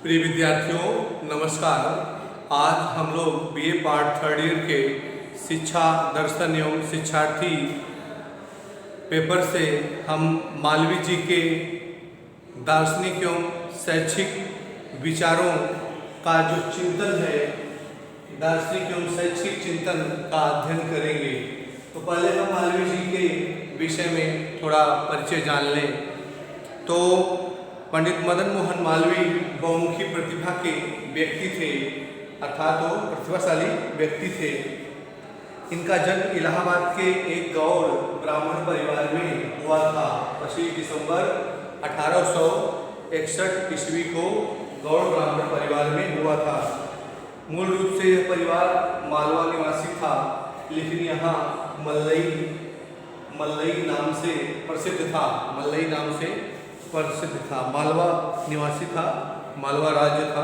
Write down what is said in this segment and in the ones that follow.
प्रिय विद्यार्थियों नमस्कार। आज हम लोग बीए पार्ट थर्ड ईयर के शिक्षा दर्शन एवं शिक्षार्थी पेपर से हम मालवीय जी के दार्शनिक एवं शैक्षिक विचारों का जो चिंतन है, दार्शनिक एवं शैक्षिक चिंतन का अध्ययन करेंगे। तो पहले हम मालवीय जी के विषय में थोड़ा परिचय जान लें। तो पंडित मदन मोहन मालवीय बहुमुखी प्रतिभा के व्यक्ति थे, अर्थात वो प्रतिभाशाली व्यक्ति थे। इनका जन्म इलाहाबाद के एक गौड़ ब्राह्मण परिवार में हुआ था। 25 दिसंबर 1861 ईस्वी को गौड़ ब्राह्मण परिवार में हुआ था। मूल रूप से यह परिवार मालवा निवासी था, लेकिन यहाँ मल्लई नाम से प्रसिद्ध था। मल्लई नाम से प्रसिद्ध था, मालवा निवासी था, मालवा राज्य था।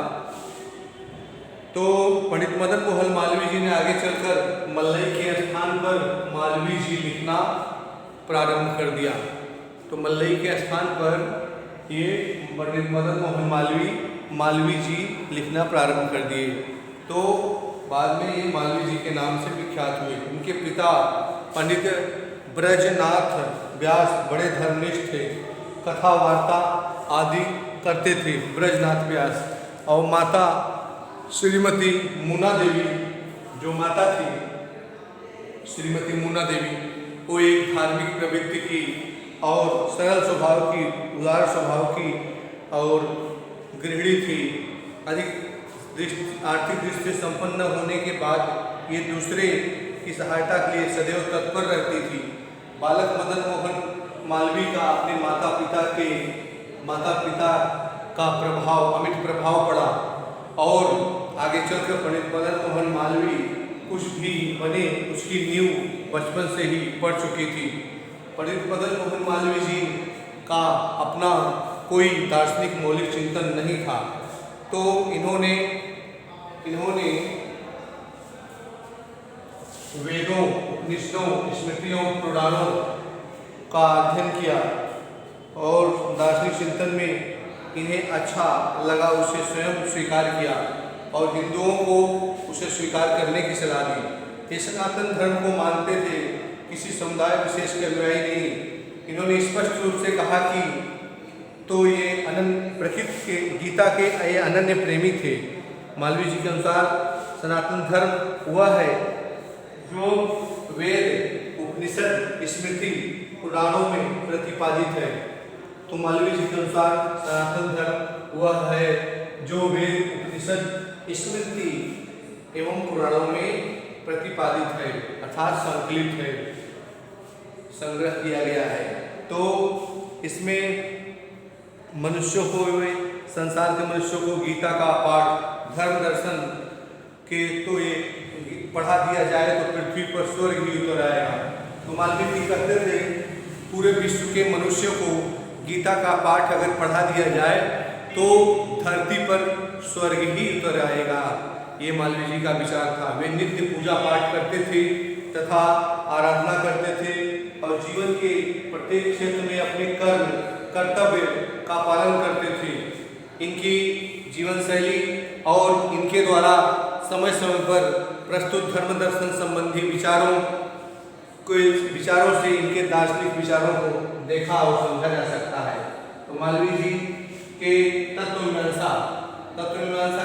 तो पंडित मदन मोहन मालवीय जी ने आगे चलकर मल्लई के स्थान पर मालवीय जी लिखना प्रारंभ कर दिया। तो मल्लई के स्थान पर ये पंडित मदन मोहन मालवीय जी लिखना प्रारंभ कर दिए। तो बाद में ये मालवीय जी के नाम से विख्यात हुए। उनके पिता पंडित ब्रजनाथ व्यास बड़े धर्मनिष्ठ थे, कथा वार्ता आदि करते थे ब्रजनाथ व्यास। और माता श्रीमती मुना देवी, जो माता थी श्रीमती मुना देवी, वो एक धार्मिक प्रवृत्ति की और सरल स्वभाव की, उदार स्वभाव की और गृहिणी थी। अधिक आर्थिक दृष्टि से संपन्न होने के बाद ये दूसरे की सहायता के लिए सदैव तत्पर रहती थी। बालक मदन मोहन मालवीय का अपने माता पिता का अमिट प्रभाव पड़ा और आगे चलकर पंडित मदन मोहन मालवीय कुछ भी बने उसकी नींव बचपन से ही पड़ चुकी थी। पंडित मदन मोहन मालवीय जी का अपना कोई दार्शनिक मौलिक चिंतन नहीं था। तो इन्होंने वेदों, उपनिषदों, स्मृतियों, पुराणों का अध्ययन किया और दार्शनिक चिंतन में इन्हें अच्छा लगा, उसे स्वयं स्वीकार किया और हिंदुओं को उसे स्वीकार करने की सलाह दी। ये सनातन धर्म को मानते थे, किसी समुदाय विशेष के अनुयायी नहीं। इन्होंने स्पष्ट रूप से कहा कि तो ये अनन्य प्रकृति के गीता के ये अनन्य प्रेमी थे। मालवीय जी के अनुसार सनातन धर्म वह है जो वेद, उपनिषद, स्मृति, पुराणों में प्रतिपादित है। तो मालवीय जी के अनुसार सनातन धर्म वह है जो वेद, उपनिषद, स्मृति एवं पुराणों में प्रतिपादित है, अर्थात संकलित है, संग्रह किया गया है। तो इसमें मनुष्यों को, संसार के मनुष्यों को गीता का पाठ, धर्म दर्शन के तो ये पढ़ा दिया जाए तो पृथ्वी पर स्वर्ग ही उतर आएगा। तो मालवीय जी कहते थे पूरे विश्व के मनुष्यों को गीता का पाठ अगर पढ़ा दिया जाए तो धरती पर स्वर्ग ही उतर आएगा। ये मालवीय जी का विचार था। वे नित्य पूजा पाठ करते थे तथा आराधना करते थे और जीवन के प्रत्येक क्षेत्र में अपने कर्तव्य का पालन करते थे। इनकी जीवन शैली और इनके द्वारा समय समय पर प्रस्तुत धर्म दर्शन संबंधी विचारों से इनके दार्शनिक विचारों को देखा और समझा जा सकता है। तो मालवीय जी के तत्वमीमांसा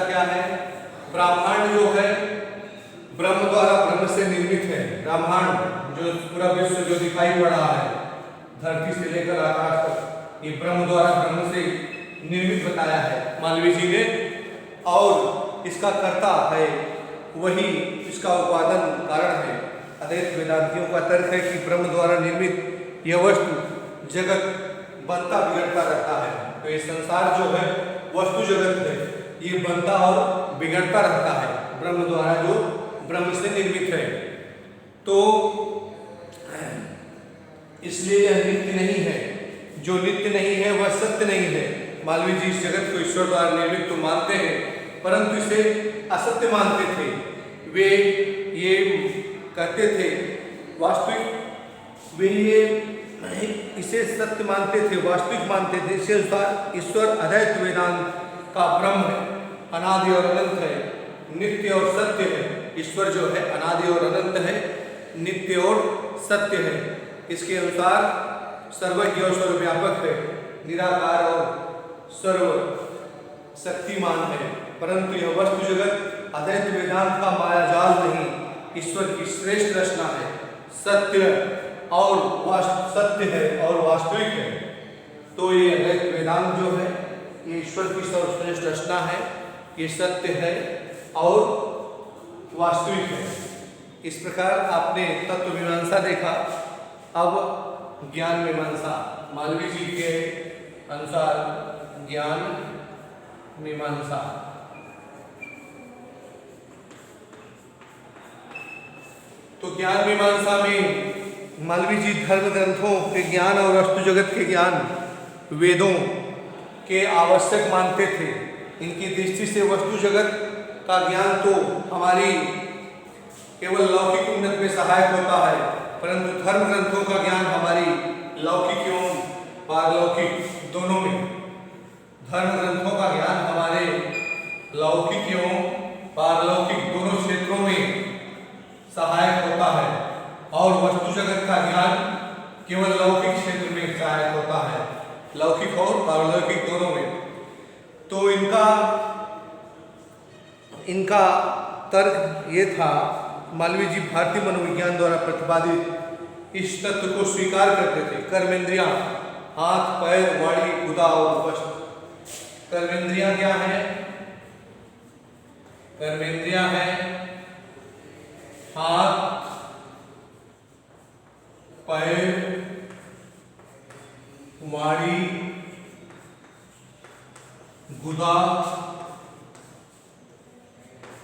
क्या है? ब्रह्मांड जो है ब्रह्म द्वारा ब्रह्म से निर्मित है। ब्रह्मांड जो पूरा विश्व जो दिखाई पड़ रहा है, धरती से लेकर आकाश तक, ये ब्रह्म द्वारा ब्रह्म से निर्मित बताया है मालवीय जी ने। और इसका कर्ता है वही इसका उपादान कारण है। अद्वैत वेदांतियों का तर्क है कि ब्रह्म द्वारा निर्मित यह वस्तु जगत बनता बिगड़ता रहता है। तो ये संसार जो है वस्तु जगत है, ये बनता और बिगड़ता रहता है ब्रह्म द्वारा, जो ब्रह्म से निर्मित है। तो इसलिए यह नित्य नहीं है। जो नित्य नहीं है वह सत्य नहीं है। मालवीय जी इस जगत को ईश्वर द्वारा निर्मित तो मानते हैं, परंतु इसे असत्य मानते थे। वे ये कहते थे वास्तविक, वे ये इसे सत्य मानते थे, वास्तविक मानते थे। इसे अनुसार ईश्वर अद्वैत वेदांत का ब्रह्म है, अनादि और अनंत है, नित्य और सत्य है। ईश्वर जो है अनादि और अनंत है, नित्य और सत्य है। इसके अनुसार सर्वज्ञ और सर्वव्यापक है, निराकार और सर्व शक्तिमान है। परंतु यह वस्तु जगत अद्वैत वेदांत का मायाजाल नहीं, ईश्वर की श्रेष्ठ रचना है, सत्य है और वास्तविक है। तो ये अद्वैत वेदांत जो है ये ईश्वर की सर्वश्रेष्ठ रचना है, ये सत्य है और वास्तविक है। इस प्रकार आपने तत्व मीमांसा देखा। अब ज्ञान मीमांसा, मालवीय जी के अनुसार ज्ञान मीमांसा। तो ज्ञान मीमांसा में मालवीय जी धर्म ग्रंथों के ज्ञान और वस्तु जगत के ज्ञान वेदों के आवश्यक मानते थे। इनकी दृष्टि से वस्तु जगत का ज्ञान तो हमारी केवल लौकिक उन्नति में सहायक होता है, परंतु धर्म ग्रंथों का ज्ञान हमारी लौकिक एवं पारलौकिक दोनों में, धर्म ग्रंथों का ज्ञान हमारे लौकिक एवं पारलौकिक दोनों क्षेत्रों में सहायक होता है और वस्तु जगत का ज्ञान केवल लौकिक क्षेत्र में सहायक होता है, लौकिक और पारलौकिक दोनों में। तो इनका तर्क ये था, मालवीय जी भारतीय मनोविज्ञान द्वारा प्रतिपादित इस तत्व को स्वीकार करते थे। कर्मेंद्रियां हाथ, पैर, वाणी, गुदा और उपस्थ। कर्मेंद्रियां क्या है? कर्मेंद्रियां हैं हाथ, पैर, वाणी, गुदा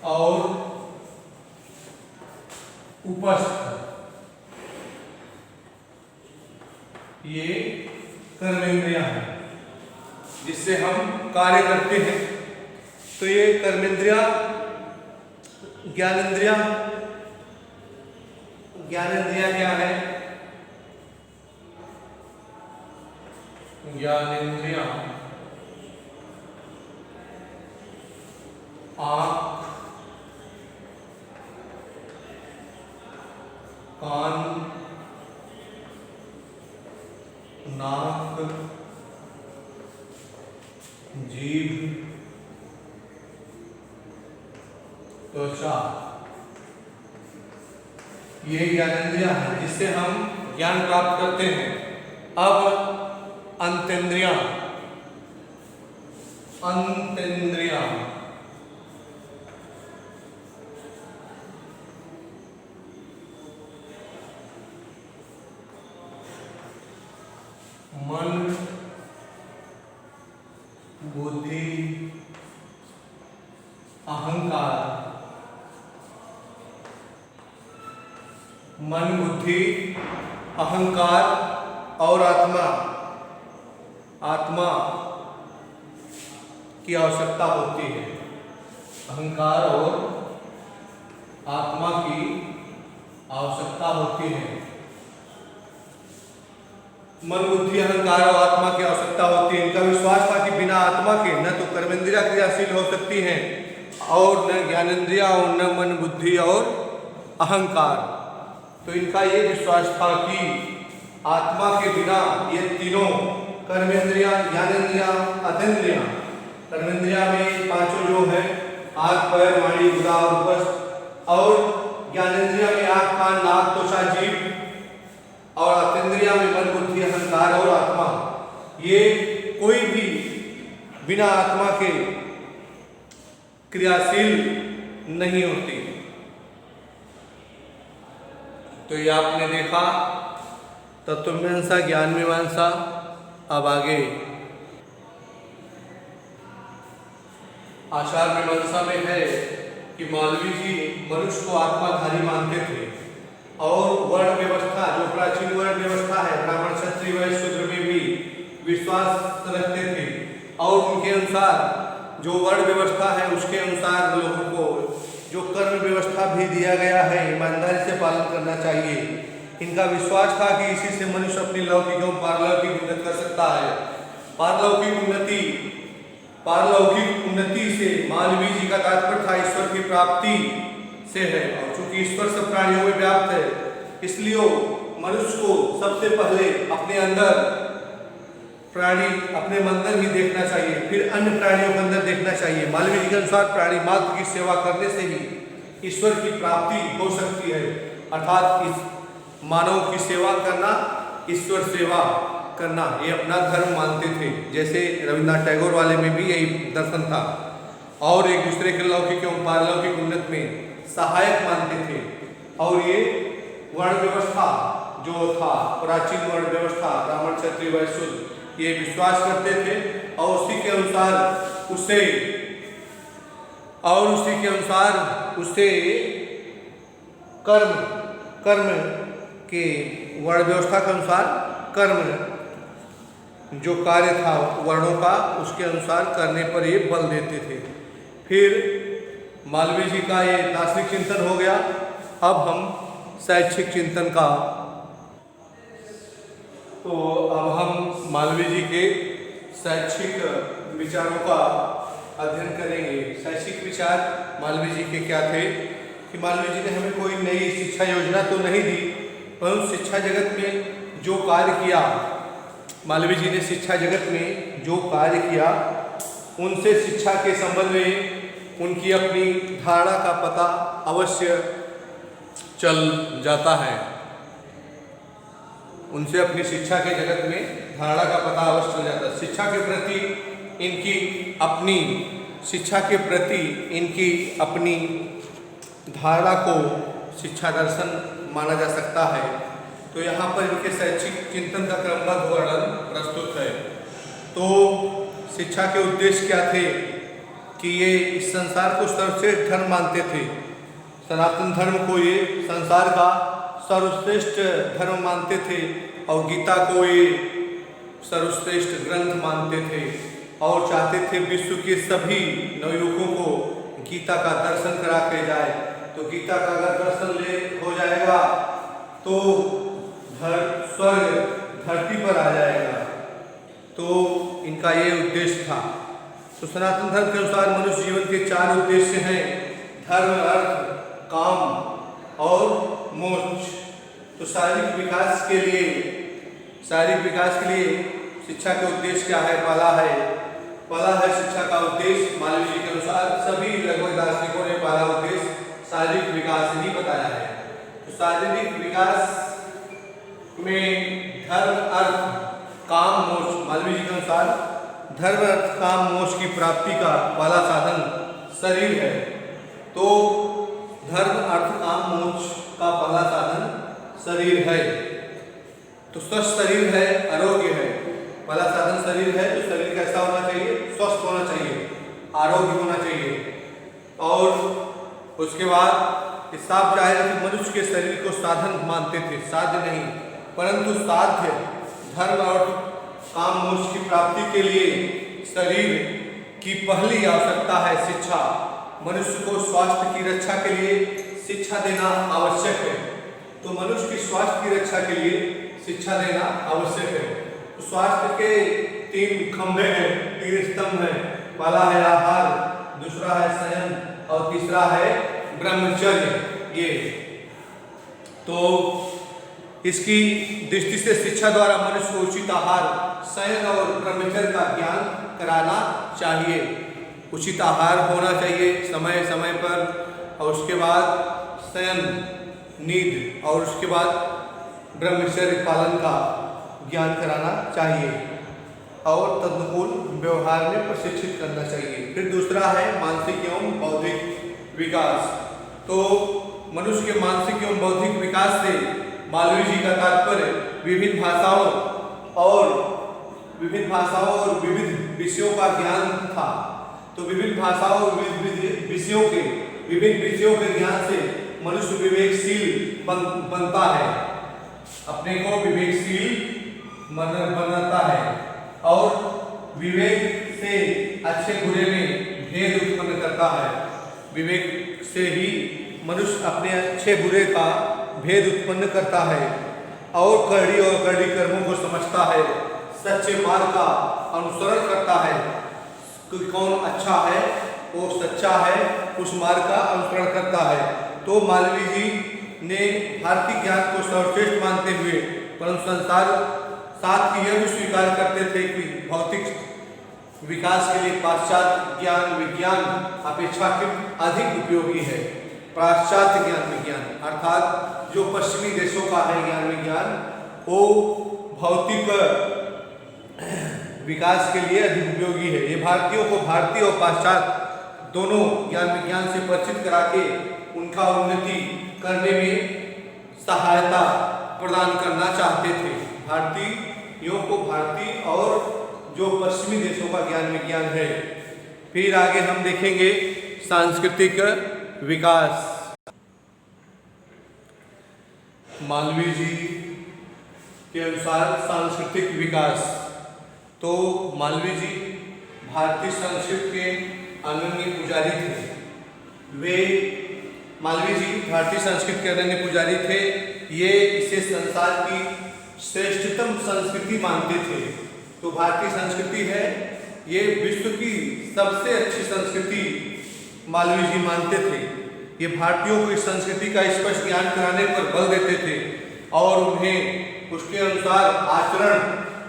और उपस्थ। ये कर्मेंद्रियां हैं जिससे हम कार्य करते हैं। तो ये कर्मेंद्रियां, ज्ञानेंद्रियां क्या है? ज्ञानेंद्रियां आँख, कान, नाक, जीभ, त्वचा, ये ज्ञानेंद्रियां हैं जिससे हम ज्ञान प्राप्त करते हैं। अब अंतेंद्रियां, मन, बुद्धि, अहंकार। मन, बुद्धि, अहंकार और आत्मा की आवश्यकता होती है। अहंकार और आत्मा की आवश्यकता होती है। मन, बुद्धि, अहंकार और आत्मा की आवश्यकता होती है। इनका विश्वास था कि बिना आत्मा के न तो कर्मेंद्रिया क्रियाशील हो सकती हैं और न ज्ञानेंद्रिया और न मन, बुद्धि और अहंकार। तो इनका ये विश्वास था कि आत्मा के बिना ये तीनों कर्मेंद्रिया, ज्ञानेंद्रिया, अतीन्द्रिया, कर्मेंद्रिया में पांचों जो है आँख, पैर, वाणी, गुदा और उपस्थ, और ज्ञानेंद्रिया में आँख, कान, नाक, त्वचा, जीभ, और अतीन्द्रिया में मन, बुद्धि, अहंकार और आत्मा। ये कोई भी बिना आत्मा के क्रियाशील नहीं होती। तो ये आपने देखा तत्व मीमांसा, ज्ञान मीमांसा। अब आगे आचार मीमांसा में है कि मालवीय जी मनुष्य को आत्माधारी मानते थे और वर्ण व्यवस्था, जो प्राचीन वर्ण व्यवस्था है, ब्राह्मण, क्षत्रिय, वैश्य, शूद्र में भी विश्वास रखते थे और उनके अनुसार जो वर्ण व्यवस्था है उसके अनुसार लोगों को जो कर्म व्यवस्था भी दिया गया है ईमानदारी से पालन करना चाहिए। इनका विश्वास था कि इसी से मनुष्य अपनी लौकिक एवं पारलौकिक उन्नति कर सकता है। पारलौकिक उन्नति पारलौकिक उन्नति से मानवीय जी का तात्पर्य था ईश्वर की प्राप्ति से है, और चूंकि ईश्वर सब प्राणियों में व्याप्त है, इसलिए मनुष्य को सबसे पहले अपने अंदर प्राणी अपने अंदर ही देखना चाहिए, फिर अन्य प्राणियों के अंदर देखना चाहिए। मानवीय जी के अनुसार प्राणी मात्र की सेवा करने से ही ईश्वर की प्राप्ति हो सकती है, अर्थात इस मानव की सेवा करना, ईश्वर सेवा करना, ये अपना धर्म मानते थे। जैसे रविन्द्रनाथ टैगोर वाले में भी यही दर्शन था, और एक दूसरे के लौकिक एवं पारलौकिक उन्नति में सहायक मानते थे। और ये वर्ण व्यवस्था जो था, प्राचीन वर्ण व्यवस्था, ब्राह्मण क्षत्रिय वैश्य शूद्र, ये विश्वास करते थे, और उसी के अनुसार उसे कर्म के वर्ण व्यवस्था के अनुसार कर्म जो कार्य था वर्णों का, उसके अनुसार करने पर ये बल देते थे। फिर मालवीय जी का ये दार्शनिक चिंतन हो गया। अब हम शैक्षिक चिंतन का, तो अब हम मालवीय जी के शैक्षिक विचारों का अध्ययन करेंगे। शैक्षिक विचार मालवीय जी के क्या थे कि मालवीय जी ने हमें कोई नई शिक्षा योजना तो नहीं दी, परंतु शिक्षा जगत में जो कार्य किया, मालवीय जी ने शिक्षा जगत में जो कार्य किया, उनसे शिक्षा के संबंध में उनकी अपनी धारणा का पता अवश्य चल जाता है। उनसे अपनी शिक्षा के जगत में धारणा का पता अवश्य चल जाता है। शिक्षा के प्रति इनकी अपनी धारणा को शिक्षा दर्शन माना जा सकता है। तो यहाँ पर इनके शैक्षिक चिंतन का क्रमबद्ध वर्णन प्रस्तुत है। तो शिक्षा के उद्देश्य क्या थे कि ये इस संसार को सर्वश्रेष्ठ धर्म मानते थे। सनातन धर्म को ये संसार का सर्वश्रेष्ठ धर्म मानते थे, और गीता को ये सर्वश्रेष्ठ ग्रंथ मानते थे, और चाहते थे विश्व के सभी नवयुवकों को गीता का दर्शन करा के जाए। तो गीता का अगर दर्शन हो जाएगा तो स्वर्ग धरती पर आ जाएगा। तो इनका ये उद्देश्य था। तो सनातन धर्म के अनुसार मनुष्य जीवन के 4 उद्देश्य हैं: धर्म, अर्थ, काम और मोक्ष। तो शारीरिक विकास के लिए शिक्षा के उद्देश्य क्या है? पहला है शिक्षा का उद्देश्य मालवीय जी के अनुसार सभी लगभग दार्शनिकों ने पहला उद्देश्य शारीरिक विकास ही बताया है। तो शारीरिक विकास में धर्म, अर्थ, काम, मोक्ष, मालवीय जी के अनुसार धर्म, अर्थ, काम, मोक्ष की प्राप्ति का पहला साधन शरीर है। तो धर्म, अर्थ, काम, मोक्ष का पहला साधन शरीर है। तो स्वस्थ शरीर है, आरोग्य है। पहला साधन शरीर है, तो शरीर कैसा होना चाहिए? स्वस्थ होना चाहिए, आरोग्य होना चाहिए। और उसके बाद साफ जाहिर है कि मनुष्य के शरीर को साधन मानते थे, साध्य नहीं, परंतु साध्य धर्म और काम मोक्ष की प्राप्ति के लिए शरीर की पहली आवश्यकता है शिक्षा। मनुष्य को स्वास्थ्य की रक्षा के लिए शिक्षा देना आवश्यक है। तो मनुष्य की स्वास्थ्य की रक्षा के लिए शिक्षा देना आवश्यक है। तो स्वास्थ्य के 3 खंभे हैं, 3 स्तंभ हैं। पहला है आहार, दूसरा है शयन और तीसरा है ब्रह्मचर्य। ये तो इसकी दृष्टि से शिक्षा द्वारा मनुष्य को उचित आहार, शयन और ब्रह्मचर्य का ज्ञान कराना चाहिए। उचित आहार होना चाहिए समय समय पर, और उसके बाद शयन, नींद, और उसके बाद ब्रह्मचर्य पालन का ज्ञान कराना चाहिए, और तदनुकूल व्यवहार में प्रशिक्षित करना चाहिए। फिर दूसरा है मानसिक एवं बौद्धिक विकास। तो मनुष्य के मानसिक एवं बौद्धिक विकास से मालवीय जी का तात्पर्य विभिन्न भाषाओं और विविध विषयों का ज्ञान था। तो विभिन्न भाषाओं और विभिन्न विषयों के ज्ञान से मनुष्य विवेकशील बनता है, अपने को विवेकशील बनाता है, और विवेक से अच्छे बुरे में भेद उत्पन्न करता है। विवेक से ही मनुष्य अपने अच्छे बुरे का भेद उत्पन्न करता है, और कड़ी कर्मों को समझता है, सच्चे मार्ग का अनुसरण करता है, कि कौन अच्छा है, वो सच्चा है, उस मार्ग का अनुसरण करता है। तो मालवीय जी ने भारतीय ज्ञान को सर्वश्रेष्ठ मानते हुए परंतु संसार साथ ही यह भी स्वीकार करते थे कि भौतिक विकास के लिए पाश्चात्य ज्ञान विज्ञान अपेक्षाकृत अधिक उपयोगी है। पाश्चात्य ज्ञान विज्ञान अर्थात जो पश्चिमी देशों का है ज्ञान विज्ञान, वो भौतिक विकास के लिए अधिक उपयोगी है। ये भारतीयों को भारतीय और पाश्चात्य दोनों ज्ञान विज्ञान से परिचित करा के उनका उन्नति करने में सहायता प्रदान करना चाहते थे। भारतीयों को भारतीय और जो पश्चिमी देशों का ज्ञान विज्ञान है। फिर आगे हम देखेंगे सांस्कृतिक विकास। मालवीय जी के अनुसार सांस्कृतिक विकास, तो मालवीय जी भारतीय संस्कृति के अनन्य पुजारी थे। वे मालवीय जी भारतीय संस्कृति के अनन्य पुजारी थे। ये इसे संसार की श्रेष्ठतम संस्कृति मानते थे। तो भारतीय संस्कृति है, ये विश्व की सबसे अच्छी संस्कृति मालवीय जी मानते थे। ये भारतीयों को इस संस्कृति का स्पष्ट ज्ञान कराने पर बल देते थे और उन्हें उसके अनुसार आचरण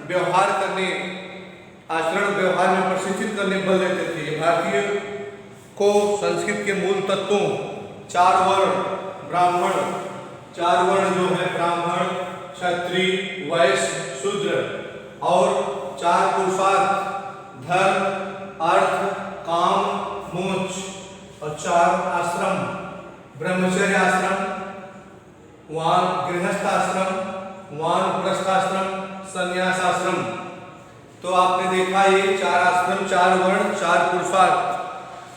व्यवहार में प्रशिक्षित करने बल देते थे। ये भारतीय को संस्कृत के मूल तत्वों चार वर्ण जो है ब्राह्मण, क्षत्रिय, वैश्य, शूद्र और चार पुरुषार्थ धर्म, अर्थ, काम, मोक्ष और चार आश्रम ब्रह्मचर्य आश्रम, गृहस्थ आश्रम, वानप्रस्थ आश्रम, संन्यास आश्रम। तो आपने देखा ये चार आश्रम, चार वर्ण, चार पुरुषार्थ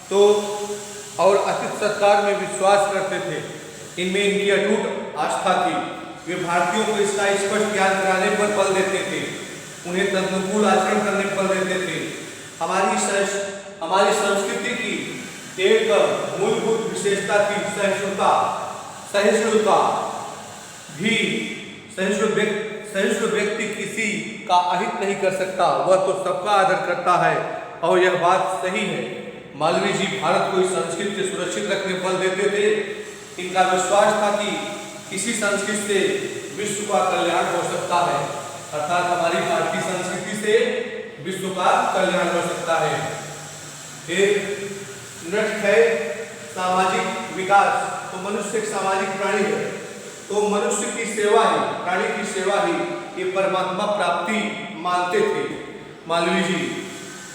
तो और अतिथि सत्कार में विश्वास करते थे। इनमें इनकी अटूट आस्था थी। वे भारतीयों को इसका स्पष्ट ज्ञान कराने पर बल देते थे, उन्हें तदनुकूल आचरण करने पर बल देते थे। हमारी संस्कृति की एक मूलभूत विशेषता थी सहिष्णुता। सहिष्णु व्यक्ति किसी का अहित नहीं कर सकता, वह तो सबका आदर करता है और यह बात सही है। मालवीय जी भारत को इस संस्कृति से सुरक्षित रखने पर बल देते थे। इनका विश्वास था कि किसी संस्कृति से विश्व का कल्याण हो सकता है, अर्थात हमारी भारतीय संस्कृति से विश्व का कल्याण हो सकता है। एक नेक्स्ट है सामाजिक विकास। तो मनुष्य एक सामाजिक प्राणी है, तो मनुष्य की सेवा ही, प्राणी की सेवा ही ये परमात्मा प्राप्ति मानते थे मालवीय जी।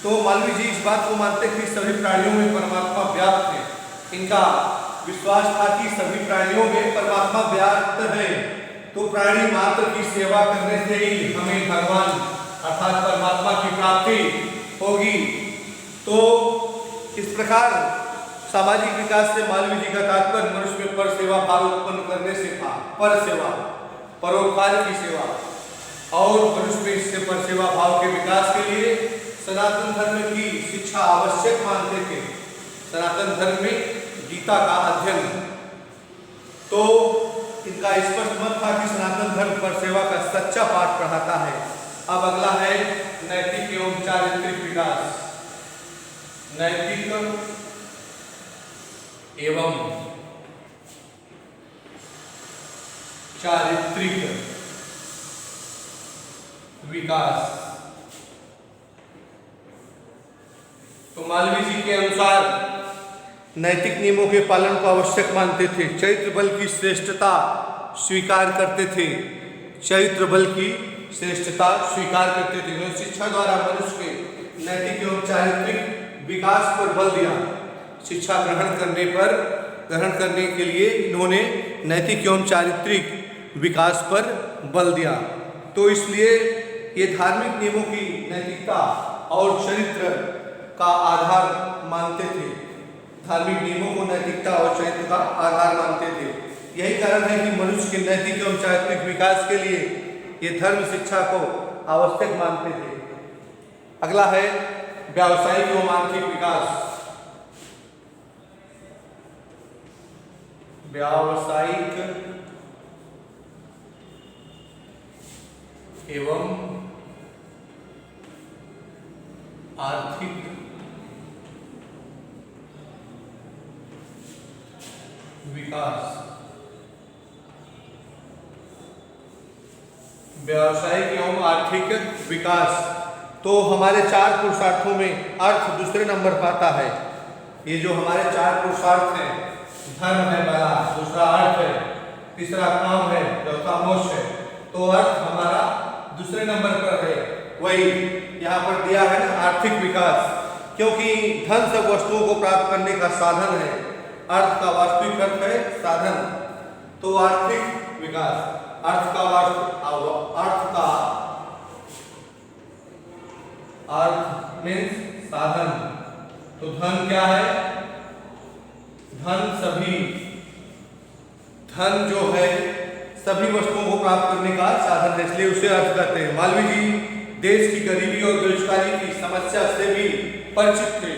तो मालवीय जी इस बात को मानते थे सभी प्राणियों में परमात्मा व्याप्त है। इनका विश्वास था कि सभी प्राणियों में परमात्मा व्याप्त है, तो प्राणी मात्र की सेवा करने से ही हमें भगवान अर्थात परमात्मा की प्राप्ति होगी। तो इस प्रकार सामाजिक विकास से मालवीय जी का तात्पर्य मनुष्य में पर सेवा भाव उत्पन्न करने से था। पर सेवा, परोपकार की सेवा और मनुष्य में इससे पर सेवा भाव के विकास के लिए सनातन धर्म की शिक्षा आवश्यक मानते थे। सनातन धर्म में गीता का अध्ययन, तो इनका स्पष्ट मत था कि सनातन धर्म पर सेवा का सच्चा पाठ पढ़ाता है। अब अगला है नैतिक एवं चारित्रिक विकास। नैतिक एवं चारित्रिक विकास। तो मालवीय जी के अनुसार नैतिक नियमों के पालन को आवश्यक मानते थे। चरित्र बल की श्रेष्ठता स्वीकार करते थे। चरित्र बल की श्रेष्ठता स्वीकार करते थे। शिक्षा द्वारा मनुष्य के नैतिक एवं चारित्रिक विकास पर बल दिया। शिक्षा ग्रहण करने के लिए इन्होंने नैतिक एवं चारित्रिक विकास पर बल दिया। तो इसलिए ये धार्मिक नियमों की नैतिकता और चरित्र का आधार मानते थे। धार्मिक नियमों को नैतिकता और चरित्र का आधार मानते थे। यही कारण है कि मनुष्य के नैतिक एवं चारित्रिक विकास के लिए ये धर्म शिक्षा को आवश्यक मानते थे। अगला है व्यावसायिक एवं आर्थिक विकास। व्यावसायिक एवं आर्थिक विकास, व्यावसायिक एवं आर्थिक विकास। तो हमारे 4 पुरुषार्थों में अर्थ दूसरे नंबर पर आता है। ये जो हमारे 4 पुरुषार्थ हैं, धर्म है पहला, दूसरा अर्थ है, तीसरा काम है, चौथा मोक्ष है। तो अर्थ हमारा दूसरे नंबर पर है। वही यहाँ पर दिया है ना, आर्थिक विकास, क्योंकि धन सब वस्तुओं को प्राप्त करने का साधन है। अर्थ का वास्तविक अर्थ है साधन। तो आर्थिक विकास, अर्थ का अर्थ मीन्स साधन। तो धन क्या है? धन जो है सभी वस्तुओं को प्राप्त करने का साधन है, इसलिए उसे अर्थ कहते हैं। मालवीय जी देश की गरीबी और बेरोजगारी की समस्या से भी परिचित थे,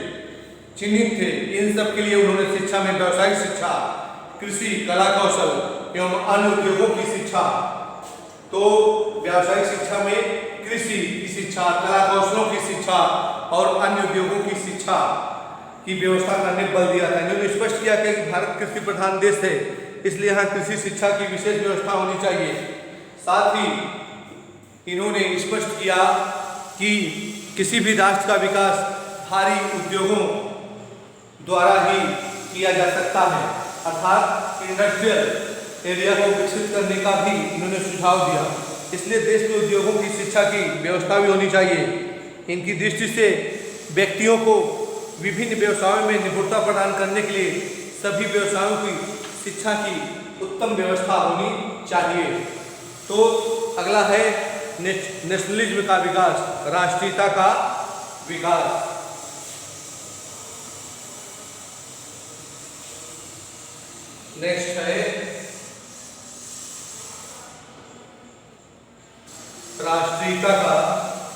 चिन्हित थे। इन सब के लिए उन्होंने शिक्षा में व्यावसायिक शिक्षा, कृषि, कला कौशल एवं अन्य उद्योगों की शिक्षा। तो व्यावसायिक शिक्षा में कृषि की शिक्षा, कला कौशलों की शिक्षा और अन्य उद्योगों की शिक्षा की व्यवस्था करने बल दिया था। इन्होंने स्पष्ट किया कि भारत कृषि प्रधान देश है, इसलिए यहाँ कृषि शिक्षा की विशेष व्यवस्था होनी चाहिए। साथ ही इन्होंने स्पष्ट किया कि किसी भी राष्ट्र का विकास भारी उद्योगों द्वारा ही किया जा सकता है, अर्थात इंडस्ट्रियल एरिया को विकसित करने का भी इन्होंने सुझाव दिया। इसलिए देश के उद्योगों की शिक्षा की व्यवस्था भी होनी चाहिए। इनकी दृष्टि से व्यक्तियों को विभिन्न व्यवसायों में निपुणता प्रदान करने के लिए सभी व्यवसायों की शिक्षा की उत्तम व्यवस्था होनी चाहिए। तो अगला है नेशनलिज्म का विकास, राष्ट्रीयता का विकास। नेक्स्ट है राष्ट्रीयता का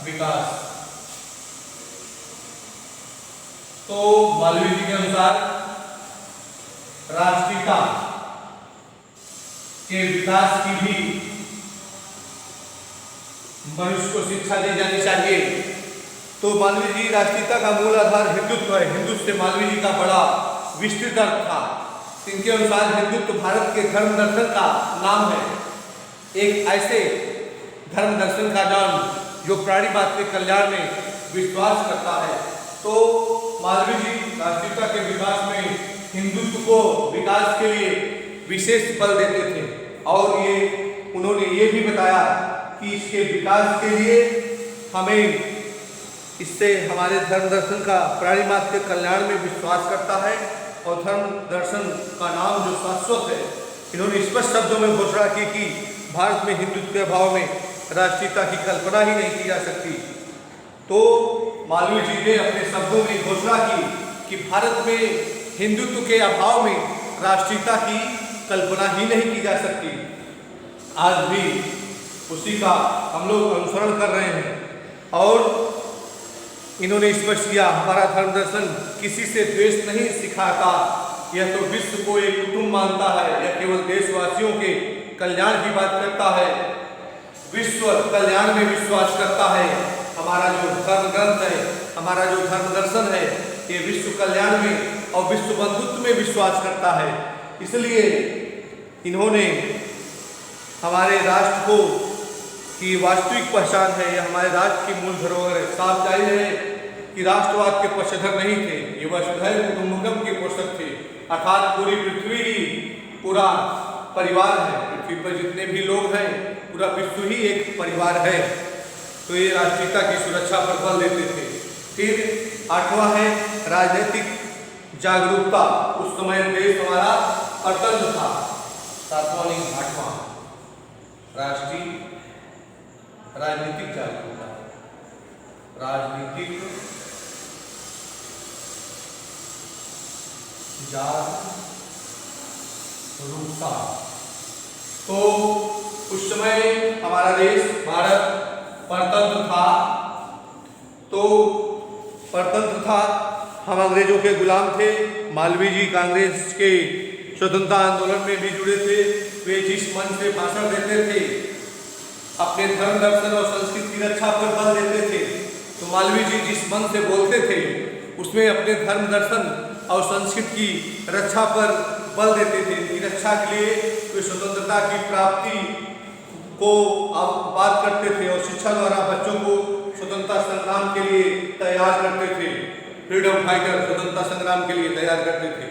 विकास। तो मालवीय जी के अनुसार राष्ट्रीयता के विकास की भी मनुष्य को शिक्षा दी जानी चाहिए। तो मालवीय जी राष्ट्रीयता का मूल आधार हिंदुत्व है। हिंदुत्व से मालवीय जी का बड़ा विस्तृत अर्थ था। इनके अनुसार हिंदुत्व भारत के धर्म दर्शन का नाम है, एक ऐसे धर्म दर्शन का नाम जो प्राणीवाद के कल्याण में विश्वास करता है। तो मालवीय जी राष्ट्रीयता के विकास में हिंदुत्व को विकास के लिए विशेष बल देते थे और उन्होंने ये भी बताया कि इसके विकास के लिए हमें इससे हमारे धर्म दर्शन का प्राणीवाद के कल्याण में विश्वास करता है और धर्म दर्शन का नाम जो शाश्वत है। इन्होंने स्पष्ट शब्दों में घोषणा की कि भारत में हिंदुत्व के अभाव में राष्ट्रीयता की कल्पना ही नहीं की जा सकती। तो मालवीय जी ने अपने शब्दों में घोषणा की कि भारत में हिंदुत्व के अभाव में राष्ट्रीयता की कल्पना ही नहीं की जा सकती। आज भी उसी का हम लोग अनुसरण कर रहे हैं और इन्होंने स्पष्ट किया हमारा धर्म दर्शन किसी से द्वेष नहीं सिखाता, यह तो विश्व को एक कुटुंब मानता है, यह केवल देशवासियों के कल्याण की बात करता है, विश्व कल्याण में विश्वास करता है। हमारा जो धर्म ग्रंथ है, हमारा जो धर्म दर्शन है, ये विश्व कल्याण में और विश्व बंधुत्व में विश्वास करता है। इसलिए इन्होंने हमारे राष्ट्र को की वास्तविक पहचान है, यह हमारे राष्ट्र की मूल धरोहर है। साफ जाहिर है कि राष्ट्रवाद के पक्षधर नहीं थे, ये वसुधैव कुटुंबकम के पोषक थे, अर्थात पूरी पृथ्वी ही पूरा परिवार है। पृथ्वी पर जितने भी लोग हैं पूरा विश्व ही एक परिवार है। तो ये राष्ट्रीयता की सुरक्षा पर बल देते थे। फिर 8वां है राजनीतिक जागरूकता। उस समय देश हमारा अटल था। 7वां नहीं 8वां राष्ट्रीय राजनीतिक जागरूकता, राजनीतिक जागरूकता। तो उस समय हमारा देश भारत परतंत्र था। तो परतंत्र था, हम अंग्रेजों के गुलाम थे। मालवीय जी कांग्रेस के स्वतंत्रता आंदोलन में भी जुड़े थे। वे जिस मन से भाषण देते थे, अपने धर्म दर्शन और संस्कृति की रक्षा पर बल देते थे, तो मालवीय जी जिस मन से बोलते थे उसमें अपने धर्म दर्शन और संस्कृति की रक्षा पर बल देते थे। इनकी रक्षा के लिए वे स्वतंत्रता की प्राप्ति को बात करते थे और शिक्षा द्वारा बच्चों को स्वतंत्रता संग्राम के लिए तैयार करते थे। फ्रीडम फाइटर स्वतंत्रता संग्राम के लिए तैयार करते थे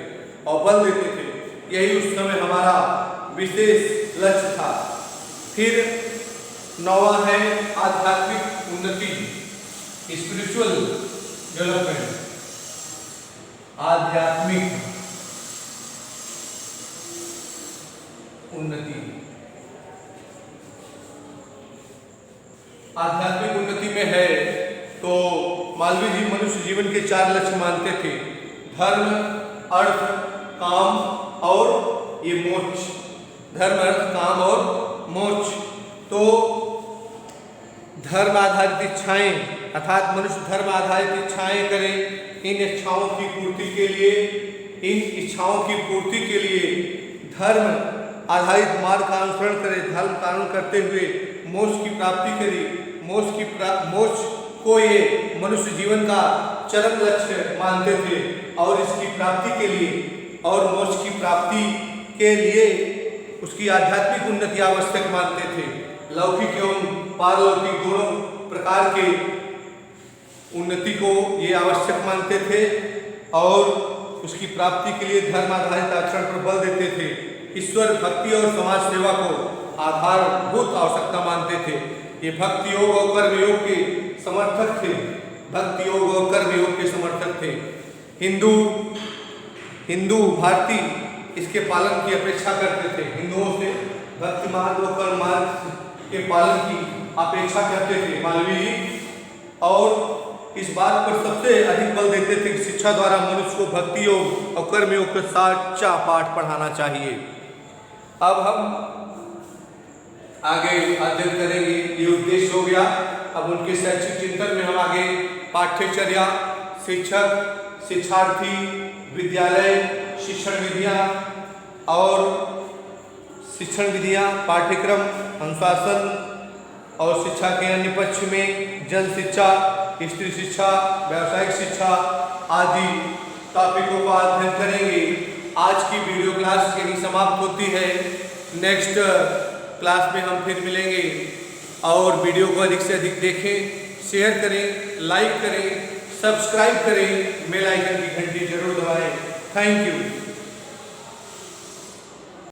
और बल देते थे। यही उस समय हमारा विशेष लक्ष्य था। फिर 9वां है आध्यात्मिक उन्नति, स्पिरिचुअल डेवलपमेंट। आध्यात्मिक उन्नति, आध्यात्मिक उन्नति में है तो मालवीय जी मनुष्य जीवन के 4 लक्ष्य मानते थे: धर्म, अर्थ, काम और ये मोक्ष। धर्म, अर्थ, काम और मोक्ष। तो धर्म आधारित इच्छाएं, अर्थात मनुष्य धर्म आधारित इच्छाएं करे। इन इच्छाओं की पूर्ति के लिए, इन इच्छाओं की पूर्ति के लिए धर्म आधारित मार्ग का अनुसरण करे, धर्म का अनुसरण करते हुए मोक्ष की प्राप्ति करे। मोक्ष को ये मनुष्य जीवन का चरम लक्ष्य मानते थे और इसकी प्राप्ति के लिए और मोक्ष की प्राप्ति के लिए उसकी आध्यात्मिक उन्नति आवश्यक मानते थे। लौकिक एवं पारलौकिक दोनों प्रकार के उन्नति को ये आवश्यक मानते थे और उसकी प्राप्ति के लिए धर्म आधारित आचरण पर बल देते थे। ईश्वर भक्ति और समाज सेवा को आधारभूत आवश्यकता मानते थे। ये भक्ति योग और कर्म योग के समर्थक थे। भक्ति योग और कर्म योग के समर्थक थे। हिंदू भारतीय इसके पालन की अपेक्षा करते थे। हिंदुओं से भक्ति मार्ग और कर्म मार्ग के पालन की अपेक्षा करते थे मालवीय जी, और इस बात पर सबसे अधिक बल देते थे कि शिक्षा द्वारा मनुष्य को भक्ति योग और कर्म योग का सच्चा पाठ पढ़ाना चाहिए। अब हम आगे अध्ययन करेंगे, ये उद्देश्य हो गया। अब उनके शैक्षिक चिंतन में हम आगे पाठ्यचर्या, शिक्षक, शिक्षार्थी, विद्यालय, शिक्षण विधियाँ और शिक्षण विधियाँ, पाठ्यक्रम, अनुशासन और शिक्षा के अन्य पक्ष में जन शिक्षा, स्त्री शिक्षा, व्यावसायिक शिक्षा आदि टॉपिकों का अध्ययन करेंगे। आज की वीडियो क्लास यही समाप्त होती है। नेक्स्ट क्लास में हम फिर मिलेंगे और वीडियो को अधिक से अधिक देखें, शेयर करें, लाइक करें, सब्सक्राइब करें, बेल आइकन की घंटी जरूर दबाएं। Thank you.